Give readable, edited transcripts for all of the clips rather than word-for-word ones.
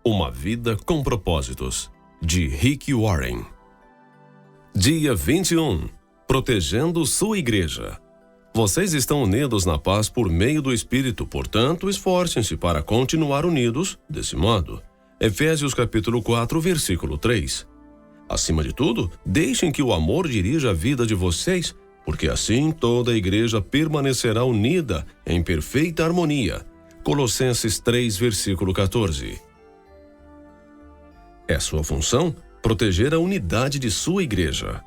Uma vida com propósitos, de Rick Warren. Dia 21. Protegendo sua igreja. Vocês estão unidos na paz por meio do Espírito, portanto, esforcem-se para continuar unidos desse modo. Efésios capítulo 4, versículo 3. Acima de tudo, deixem que o amor dirija a vida de vocês, porque assim toda a igreja permanecerá unida em perfeita harmonia. Colossenses 3, versículo 14. É sua função proteger a unidade de sua igreja.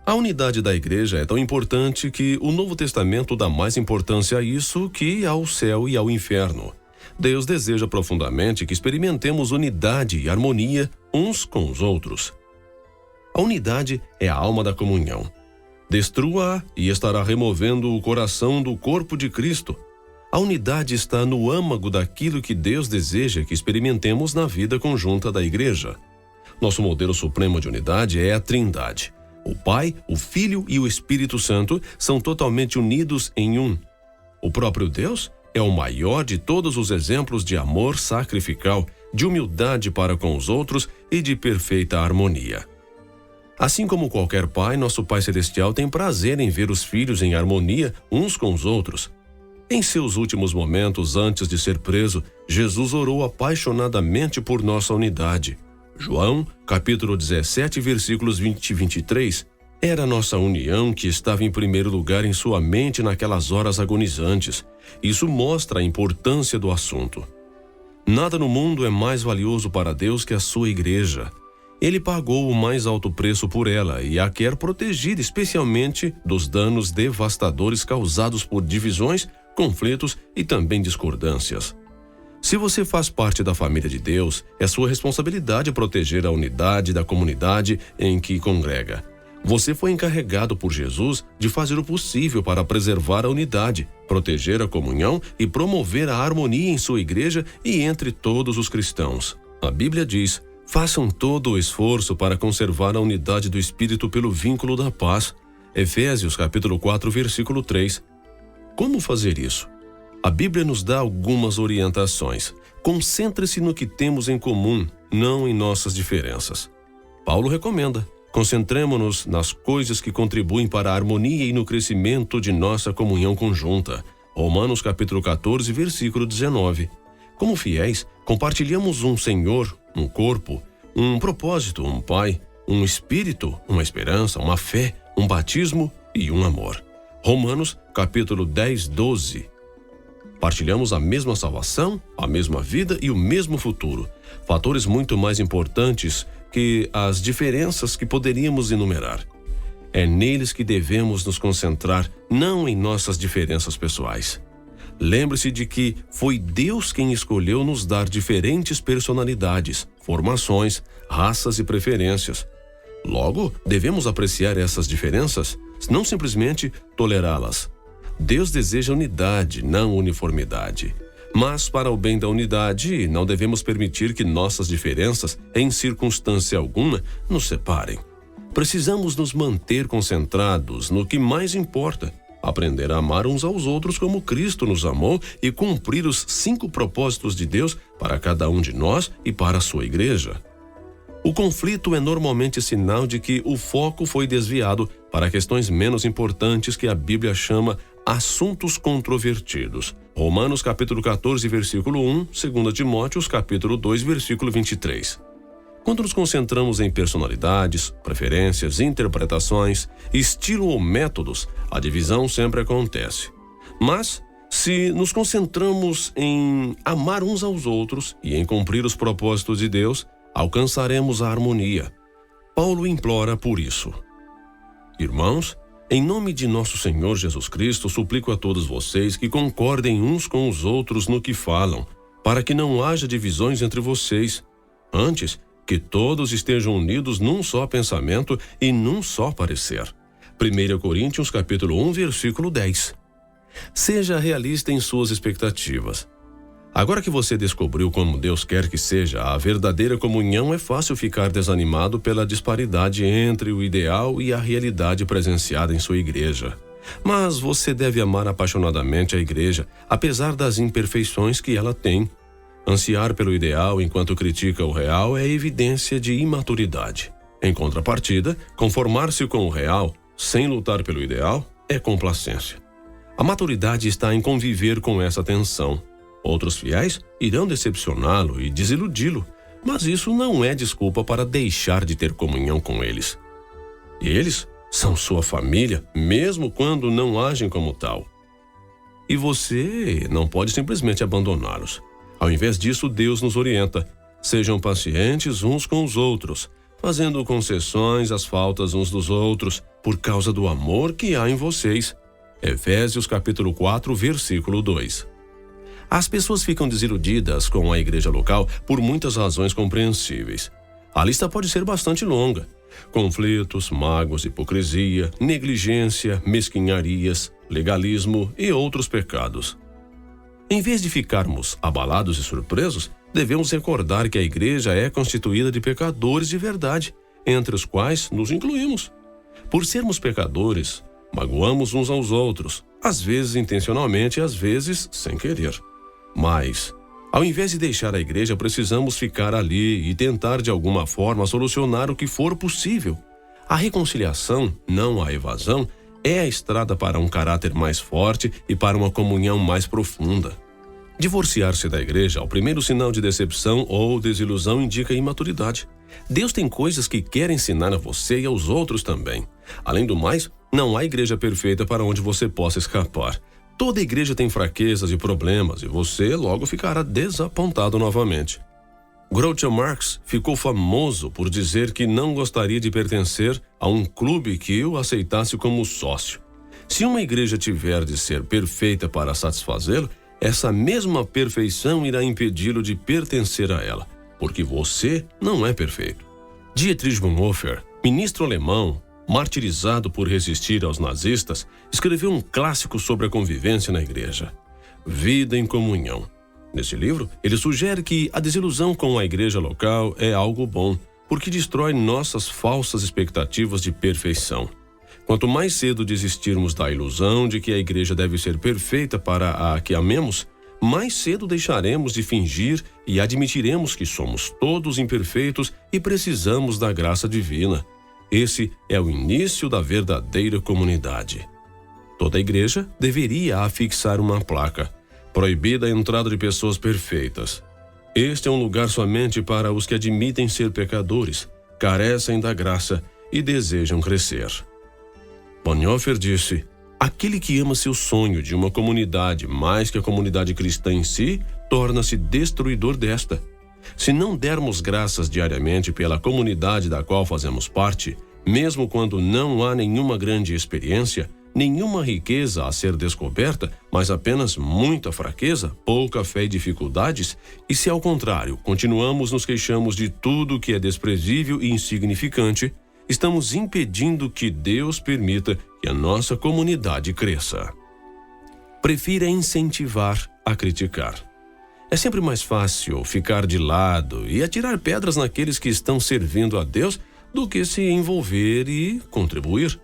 A unidade da igreja é tão importante que o Novo Testamento dá mais importância a isso que ao céu e ao inferno. Deus deseja profundamente que experimentemos unidade e harmonia uns com os outros. A unidade é a alma da comunhão. Destrua-a e estará removendo o coração do corpo de Cristo. A unidade está no âmago daquilo que Deus deseja que experimentemos na vida conjunta da igreja. Nosso modelo supremo de unidade é a Trindade. O Pai, o Filho e o Espírito Santo são totalmente unidos em um. O próprio Deus é o maior de todos os exemplos de amor sacrificial, de humildade para com os outros e de perfeita harmonia. Assim como qualquer pai, nosso Pai Celestial tem prazer em ver os filhos em harmonia uns com os outros. Em seus últimos momentos antes de ser preso, Jesus orou apaixonadamente por nossa unidade. João, capítulo 17, versículos 20 e 23, era nossa união que estava em primeiro lugar em sua mente naquelas horas agonizantes. Isso mostra a importância do assunto. Nada no mundo é mais valioso para Deus que a sua igreja. Ele pagou o mais alto preço por ela e a quer proteger especialmente dos danos devastadores causados por divisões, conflitos e também discordâncias. Se você faz parte da família de Deus, é sua responsabilidade proteger a unidade da comunidade em que congrega. Você foi encarregado por Jesus de fazer o possível para preservar a unidade, proteger a comunhão e promover a harmonia em sua igreja e entre todos os cristãos. A Bíblia diz: façam todo o esforço para conservar a unidade do Espírito pelo vínculo da paz. Efésios capítulo 4, versículo 3. Como fazer isso? A Bíblia nos dá algumas orientações. Concentre-se no que temos em comum, não em nossas diferenças. Paulo recomenda: concentremo-nos nas coisas que contribuem para a harmonia e no crescimento de nossa comunhão conjunta. Romanos capítulo 14, versículo 19. Como fiéis, compartilhamos um Senhor, um corpo, um propósito, um Pai, um Espírito, uma esperança, uma fé, um batismo e um amor. Romanos capítulo 10, 12. Partilhamos a mesma salvação, a mesma vida e o mesmo futuro. Fatores muito mais importantes que as diferenças que poderíamos enumerar. É neles que devemos nos concentrar, não em nossas diferenças pessoais. Lembre-se de que foi Deus quem escolheu nos dar diferentes personalidades, formações, raças e preferências. Logo, devemos apreciar essas diferenças, não simplesmente tolerá-las. Deus deseja unidade, não uniformidade. Mas, para o bem da unidade, não devemos permitir que nossas diferenças, em circunstância alguma, nos separem. Precisamos nos manter concentrados no que mais importa: aprender a amar uns aos outros como Cristo nos amou e cumprir os 5 propósitos de Deus para cada um de nós e para a sua igreja. O conflito é normalmente sinal de que o foco foi desviado para questões menos importantes que a Bíblia chama assuntos controvertidos. Romanos capítulo 14, versículo 1, 2 Timóteos capítulo 2, versículo 23. Quando nos concentramos em personalidades, preferências, interpretações, estilo ou métodos, a divisão sempre acontece. Mas, se nos concentramos em amar uns aos outros e em cumprir os propósitos de Deus, alcançaremos a harmonia. Paulo implora por isso. Irmãos, em nome de nosso Senhor Jesus Cristo, suplico a todos vocês que concordem uns com os outros no que falam, para que não haja divisões entre vocês. Antes, que todos estejam unidos num só pensamento e num só parecer. 1 Coríntios capítulo 1, versículo 10. Seja realista em suas expectativas. Agora que você descobriu como Deus quer que seja a verdadeira comunhão, é fácil ficar desanimado pela disparidade entre o ideal e a realidade presenciada em sua igreja. Mas você deve amar apaixonadamente a igreja, apesar das imperfeições que ela tem. Ansiar pelo ideal enquanto critica o real é evidência de imaturidade. Em contrapartida, conformar-se com o real, sem lutar pelo ideal, é complacência. A maturidade está em conviver com essa tensão. Outros fiéis irão decepcioná-lo e desiludi-lo, mas isso não é desculpa para deixar de ter comunhão com eles. Eles são sua família, mesmo quando não agem como tal. E você não pode simplesmente abandoná-los. Ao invés disso, Deus nos orienta. Sejam pacientes uns com os outros, fazendo concessões às faltas uns dos outros, por causa do amor que há em vocês. Efésios capítulo 4, versículo 2. As pessoas ficam desiludidas com a igreja local por muitas razões compreensíveis. A lista pode ser bastante longa. Conflitos, mágoas, hipocrisia, negligência, mesquinharias, legalismo e outros pecados. Em vez de ficarmos abalados e surpresos, devemos recordar que a igreja é constituída de pecadores de verdade, entre os quais nos incluímos. Por sermos pecadores, magoamos uns aos outros, às vezes intencionalmente e às vezes sem querer. Mas, ao invés de deixar a igreja, precisamos ficar ali e tentar de alguma forma solucionar o que for possível. A reconciliação, não a evasão, é a estrada para um caráter mais forte e para uma comunhão mais profunda. Divorciar-se da igreja, ao primeiro sinal de decepção ou desilusão, indica imaturidade. Deus tem coisas que quer ensinar a você e aos outros também. Além do mais, não há igreja perfeita para onde você possa escapar. Toda igreja tem fraquezas e problemas e você logo ficará desapontado novamente. Groucho Marx ficou famoso por dizer que não gostaria de pertencer a um clube que o aceitasse como sócio. Se uma igreja tiver de ser perfeita para satisfazê-lo, essa mesma perfeição irá impedi-lo de pertencer a ela, porque você não é perfeito. Dietrich Bonhoeffer, ministro alemão, martirizado por resistir aos nazistas, escreveu um clássico sobre a convivência na igreja, Vida em Comunhão. Nesse livro, ele sugere que a desilusão com a igreja local é algo bom, porque destrói nossas falsas expectativas de perfeição. Quanto mais cedo desistirmos da ilusão de que a igreja deve ser perfeita para a que amemos, mais cedo deixaremos de fingir e admitiremos que somos todos imperfeitos e precisamos da graça divina. Esse é o início da verdadeira comunidade. Toda igreja deveria afixar uma placa: proibida a entrada de pessoas perfeitas. Este é um lugar somente para os que admitem ser pecadores, carecem da graça e desejam crescer. Bonhoeffer disse: aquele que ama seu sonho de uma comunidade mais que a comunidade cristã em si, torna-se destruidor desta. Se não dermos graças diariamente pela comunidade da qual fazemos parte, mesmo quando não há nenhuma grande experiência, nenhuma riqueza a ser descoberta, mas apenas muita fraqueza, pouca fé e dificuldades, e se ao contrário continuamos nos queixamos de tudo que é desprezível e insignificante, estamos impedindo que Deus permita que a nossa comunidade cresça. Prefira incentivar a criticar. É sempre mais fácil ficar de lado e atirar pedras naqueles que estão servindo a Deus do que se envolver e contribuir.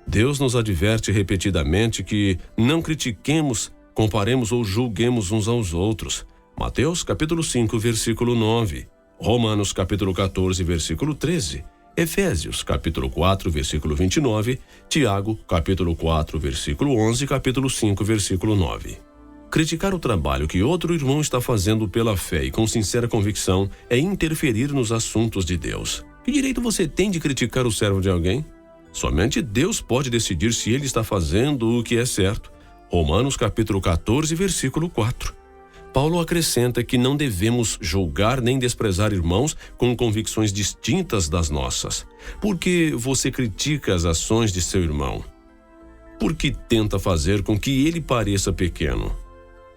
Deus nos adverte repetidamente que não critiquemos, comparemos ou julguemos uns aos outros. Mateus capítulo 5, versículo 9. Romanos capítulo 14, versículo 13. Efésios capítulo 4, versículo 29. Tiago capítulo 4, versículo 11 e capítulo 5, versículo 9. Criticar o trabalho que outro irmão está fazendo pela fé e com sincera convicção é interferir nos assuntos de Deus. Que direito você tem de criticar o servo de alguém? Somente Deus pode decidir se ele está fazendo o que é certo. Romanos capítulo 14, versículo 4. Paulo acrescenta que não devemos julgar nem desprezar irmãos com convicções distintas das nossas. Por que você critica as ações de seu irmão? Porque tenta fazer com que ele pareça pequeno.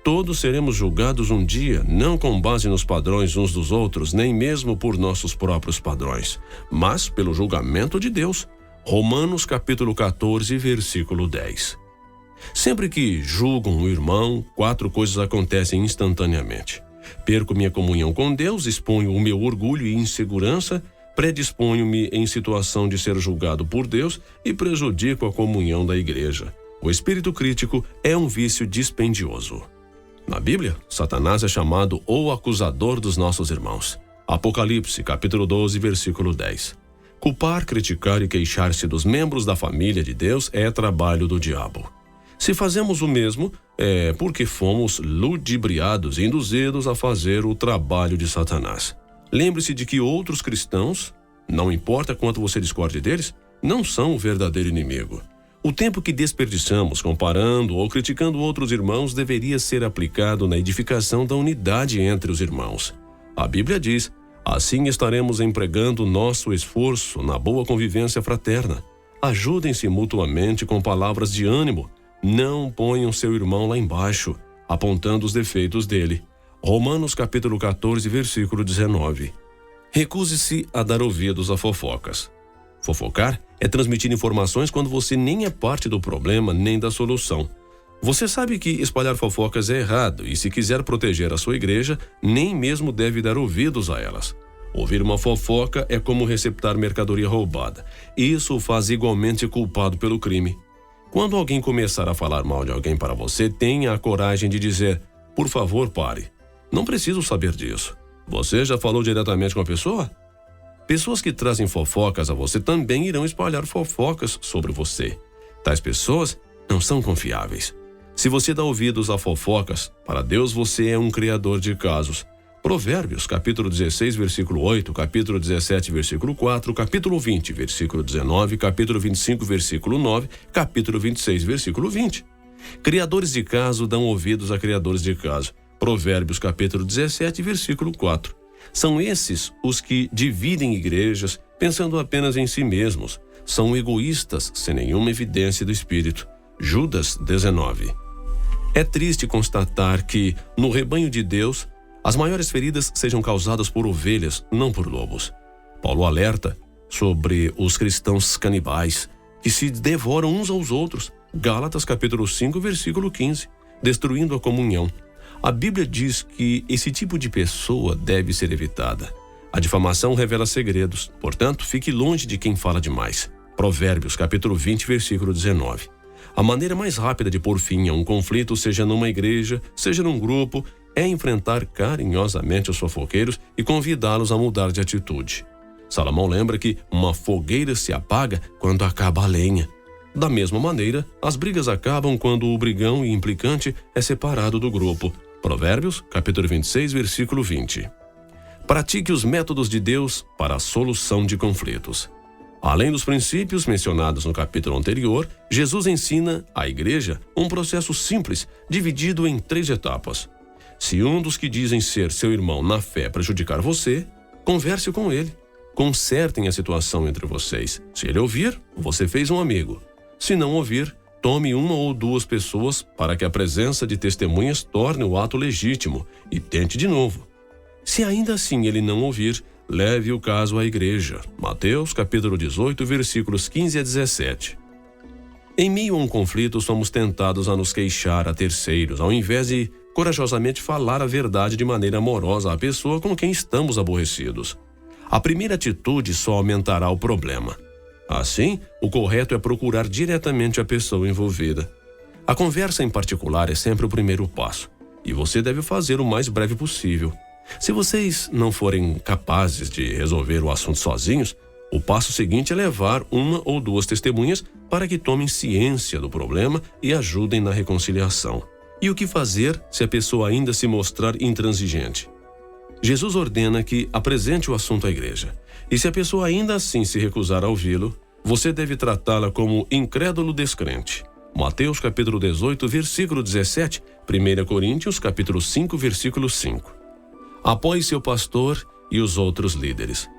Todos seremos julgados um dia, não com base nos padrões uns dos outros, nem mesmo por nossos próprios padrões, mas pelo julgamento de Deus. Romanos capítulo 14, versículo 10. Sempre que julgam um irmão, 4 coisas acontecem instantaneamente. Perco minha comunhão com Deus, exponho o meu orgulho e insegurança, predisponho-me em situação de ser julgado por Deus e prejudico a comunhão da igreja. O espírito crítico é um vício dispendioso. Na Bíblia, Satanás é chamado o acusador dos nossos irmãos. Apocalipse, capítulo 12, versículo 10. Culpar, criticar e queixar-se dos membros da família de Deus é trabalho do diabo. Se fazemos o mesmo, é porque fomos ludibriados e induzidos a fazer o trabalho de Satanás. Lembre-se de que outros cristãos, não importa quanto você discorde deles, não são o verdadeiro inimigo. O tempo que desperdiçamos comparando ou criticando outros irmãos deveria ser aplicado na edificação da unidade entre os irmãos. A Bíblia diz: assim estaremos empregando nosso esforço na boa convivência fraterna. Ajudem-se mutuamente com palavras de ânimo. Não ponham seu irmão lá embaixo, apontando os defeitos dele. Romanos capítulo 14, versículo 19. Recuse-se a dar ouvidos a fofocas. Fofocar é transmitir informações quando você nem é parte do problema nem da solução. Você sabe que espalhar fofocas é errado e, se quiser proteger a sua igreja, nem mesmo deve dar ouvidos a elas. Ouvir uma fofoca é como receptar mercadoria roubada. Isso o faz igualmente culpado pelo crime. Quando alguém começar a falar mal de alguém para você, tenha a coragem de dizer: por favor, pare. Não preciso saber disso. Você já falou diretamente com a pessoa? Pessoas que trazem fofocas a você também irão espalhar fofocas sobre você. Tais pessoas não são confiáveis. Se você dá ouvidos a fofocas, para Deus você é um criador de casos. Provérbios, capítulo 16, versículo 8, capítulo 17, versículo 4, capítulo 20, versículo 19, capítulo 25, versículo 9, capítulo 26, versículo 20. Criadores de caso dão ouvidos a criadores de caso. Provérbios, capítulo 17, versículo 4. São esses os que dividem igrejas pensando apenas em si mesmos. São egoístas, sem nenhuma evidência do Espírito. Judas 19. É triste constatar que, no rebanho de Deus, as maiores feridas sejam causadas por ovelhas, não por lobos. Paulo alerta sobre os cristãos canibais, que se devoram uns aos outros. Gálatas capítulo 5, versículo 15, destruindo a comunhão. A Bíblia diz que esse tipo de pessoa deve ser evitada. A difamação revela segredos, portanto, fique longe de quem fala demais. Provérbios capítulo 20, versículo 19. A maneira mais rápida de pôr fim a um conflito, seja numa igreja, seja num grupo, é enfrentar carinhosamente os fofoqueiros e convidá-los a mudar de atitude. Salomão lembra que uma fogueira se apaga quando acaba a lenha. Da mesma maneira, as brigas acabam quando o brigão e implicante é separado do grupo. Provérbios, capítulo 26, versículo 20. Pratique os métodos de Deus para a solução de conflitos. Além dos princípios mencionados no capítulo anterior, Jesus ensina à igreja um processo simples, dividido em 3 etapas. Se um dos que dizem ser seu irmão na fé prejudicar você, converse com ele. Consertem a situação entre vocês. Se ele ouvir, você fez um amigo. Se não ouvir, tome 1 ou 2 pessoas para que a presença de testemunhas torne o ato legítimo e tente de novo. Se ainda assim ele não ouvir, leve o caso à igreja. Mateus capítulo 18, versículos 15 a 17. Em meio a um conflito, somos tentados a nos queixar a terceiros, ao invés de corajosamente falar a verdade de maneira amorosa à pessoa com quem estamos aborrecidos. A primeira atitude só aumentará o problema. Assim, o correto é procurar diretamente a pessoa envolvida. A conversa em particular é sempre o primeiro passo, e você deve fazer o mais breve possível. Se vocês não forem capazes de resolver o assunto sozinhos, o passo seguinte é levar 1 ou 2 testemunhas para que tomem ciência do problema e ajudem na reconciliação. E o que fazer se a pessoa ainda se mostrar intransigente? Jesus ordena que apresente o assunto à igreja. E se a pessoa ainda assim se recusar a ouvi-lo, você deve tratá-la como incrédulo descrente. Mateus capítulo 18, versículo 17, 1 Coríntios capítulo 5, versículo 5. Apoie seu pastor e os outros líderes.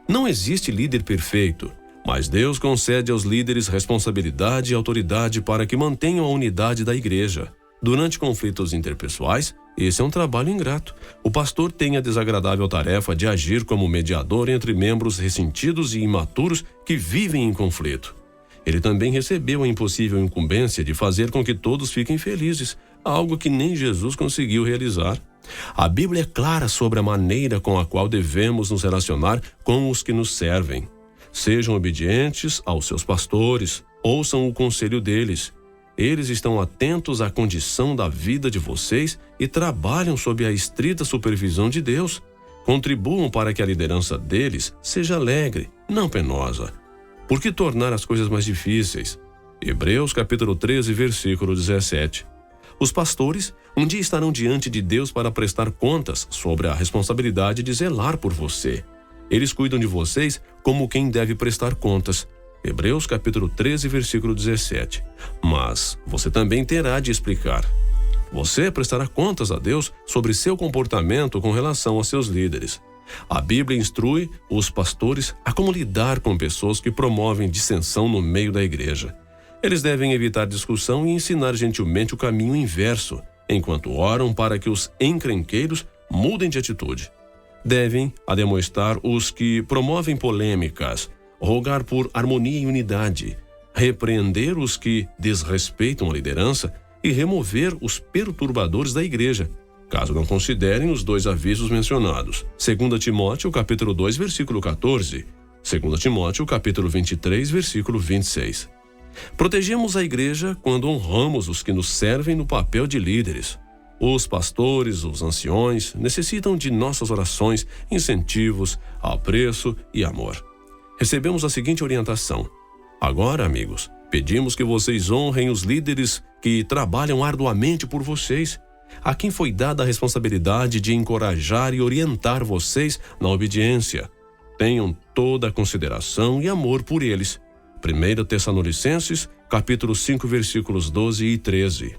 Não existe líder perfeito, mas Deus concede aos líderes responsabilidade e autoridade para que mantenham a unidade da igreja. Durante conflitos interpessoais, esse é um trabalho ingrato. O pastor tem a desagradável tarefa de agir como mediador entre membros ressentidos e imaturos que vivem em conflito. Ele também recebeu a impossível incumbência de fazer com que todos fiquem felizes, algo que nem Jesus conseguiu realizar. A Bíblia é clara sobre a maneira com a qual devemos nos relacionar com os que nos servem. Sejam obedientes aos seus pastores, ouçam o conselho deles. eles estão atentos à condição da vida de vocês e trabalham sob a estrita supervisão de Deus. Contribuam para que a liderança deles seja alegre, não penosa. Por que tornar as coisas mais difíceis? Hebreus capítulo 13, versículo 17. Os pastores um dia estarão diante de Deus para prestar contas sobre a responsabilidade de zelar por você. Eles cuidam de vocês como quem deve prestar contas. Hebreus capítulo 13, versículo 17. Mas você também terá de explicar. Você prestará contas a Deus sobre seu comportamento com relação a seus líderes. A Bíblia instrui os pastores a como lidar com pessoas que promovem dissensão no meio da igreja. Eles devem evitar discussão e ensinar gentilmente o caminho inverso, enquanto oram para que os encrenqueiros mudem de atitude. Devem ademoestar os que promovem polêmicas, rogar por harmonia e unidade, repreender os que desrespeitam a liderança e remover os perturbadores da igreja, caso não considerem os 2 avisos mencionados. 2 Timóteo, capítulo 2, versículo 14. 2 Timóteo, capítulo 23, versículo 26. Protegemos a igreja quando honramos os que nos servem no papel de líderes. Os pastores, os anciões, necessitam de nossas orações, incentivos, apreço e amor. Recebemos a seguinte orientação. Agora, amigos, pedimos que vocês honrem os líderes que trabalham arduamente por vocês, a quem foi dada a responsabilidade de encorajar e orientar vocês na obediência. Tenham toda a consideração e amor por eles. 1 Tessalonicenses, capítulo 5, versículos 12 e 13.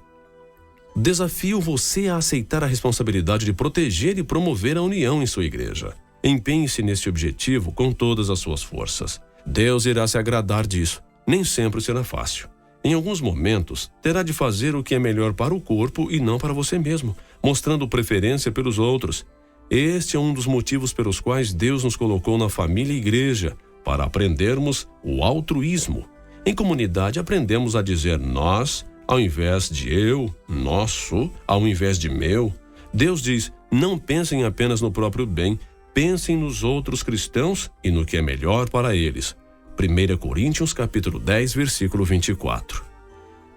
Desafio você a aceitar a responsabilidade de proteger e promover a união em sua igreja. Empenhe-se nesse objetivo com todas as suas forças. Deus irá se agradar disso. Nem sempre será fácil. Em alguns momentos, terá de fazer o que é melhor para o corpo e não para você mesmo, mostrando preferência pelos outros. Este é um dos motivos pelos quais Deus nos colocou na família e igreja, para aprendermos o altruísmo. Em comunidade, aprendemos a dizer nós, ao invés de eu, nosso, ao invés de meu. Deus diz, não pensem apenas no próprio bem, pensem nos outros cristãos e no que é melhor para eles. 1 Coríntios capítulo 10, versículo 24.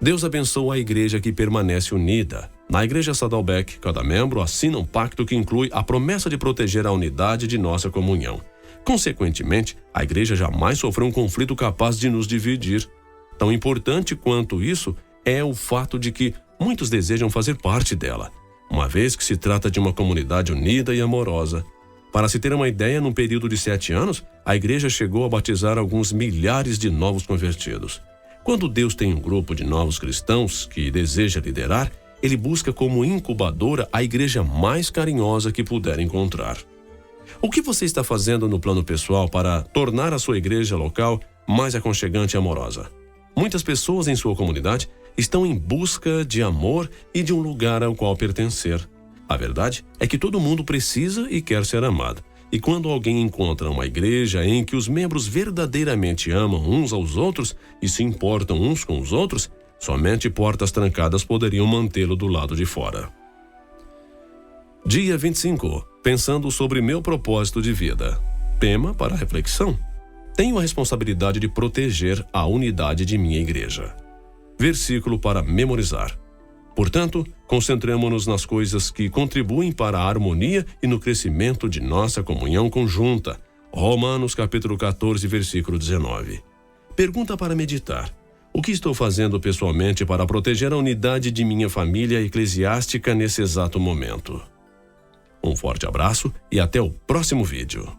Deus abençoa a igreja que permanece unida. Na igreja Saddleback, cada membro assina um pacto que inclui a promessa de proteger a unidade de nossa comunhão. Consequentemente, a igreja jamais sofreu um conflito capaz de nos dividir. Tão importante quanto isso é o fato de que muitos desejam fazer parte dela, uma vez que se trata de uma comunidade unida e amorosa. Para se ter uma ideia, num período de 7 anos, a igreja chegou a batizar alguns milhares de novos convertidos. Quando Deus tem um grupo de novos cristãos que deseja liderar, Ele busca como incubadora a igreja mais carinhosa que puder encontrar. O que você está fazendo no plano pessoal para tornar a sua igreja local mais aconchegante e amorosa? Muitas pessoas em sua comunidade estão em busca de amor e de um lugar ao qual pertencer. A verdade é que todo mundo precisa e quer ser amado. E quando alguém encontra uma igreja em que os membros verdadeiramente amam uns aos outros e se importam uns com os outros, somente portas trancadas poderiam mantê-lo do lado de fora. Dia 25. Pensando sobre meu propósito de vida. Tema para reflexão. Tenho a responsabilidade de proteger a unidade de minha igreja. Versículo para memorizar. Portanto, concentremo-nos nas coisas que contribuem para a harmonia e no crescimento de nossa comunhão conjunta. Romanos capítulo 14, versículo 19. Pergunta para meditar. O que estou fazendo pessoalmente para proteger a unidade de minha família eclesiástica nesse exato momento? Um forte abraço e até o próximo vídeo.